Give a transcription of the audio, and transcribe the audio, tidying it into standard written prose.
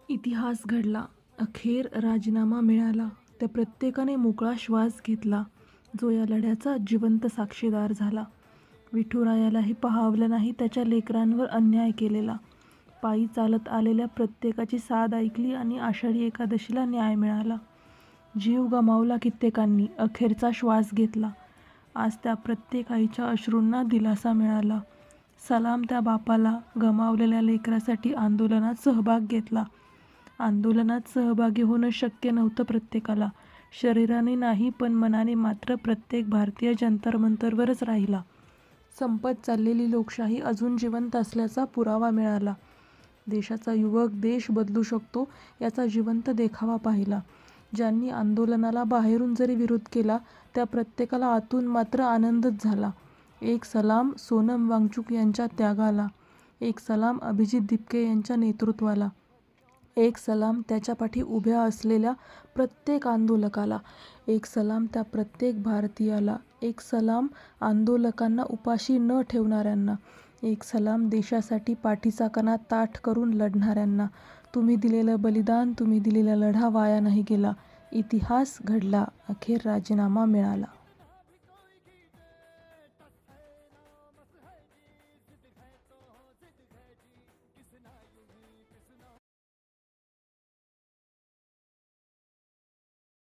इतिहास घडला. अखेर राजीनामा मिळाला. त्या प्रत्येकाने मोकळा श्वास घेतला, जो या लढ्याचा जिवंत साक्षीदार झाला. विठुरायालाही पाहावलं नाही त्याच्या लेकरांवर अन्याय केलेला. पायी चालत आलेल्या प्रत्येकाची साद ऐकली आणि आषाढी एकादशीला न्याय मिळाला. जीव गमावला कित्येकांनी, अखेरचा श्वास घेतला. आज त्या प्रत्येक आईच्या अश्रूंना दिलासा मिळाला. सलाम त्या बापाला, गमावलेल्या लेकरासाठी आंदोलनात सहभाग घेतला. आंदोलनात सहभागी होणं शक्य नव्हतं प्रत्येकाला. शरीराने नाही, पण मनाने मात्र प्रत्येक भारतीय जंतर-मंतरवरच राहिला. संपत चाललेली लोकशाही अजून जिवंत असल्याचा पुरावा मिळाला. देशाचा युवक देश बदलू शकतो याचा जिवंत देखावा पाहिला. ज्यांनी आंदोलनाला बाहेरून जरी विरोध केला, त्या प्रत्येकाला आतून मात्र आनंदच झाला. एक सलाम सोनम वांगचुक यांच्या त्यागाला, एक सलाम अभिजित दिपके यांच्या नेतृत्वाला, एक सलाम त्याच्या पाठी उभ्या असलेल्या प्रत्येक आंदोलकाला, एक सलाम त्या प्रत्येक भारतीयाला, एक सलाम आंदोलकांना उपाशी न ठेवणाऱ्यांना, एक सलाम देशासाठी पाठीचा कणा ताठ करून लढणाऱ्यांना. तुम्ही दिलेलं बलिदान, तुम्ही दिलेला लढा वाया नाही गेला. इतिहास घडला. अखेर राजीनामा मिळाला.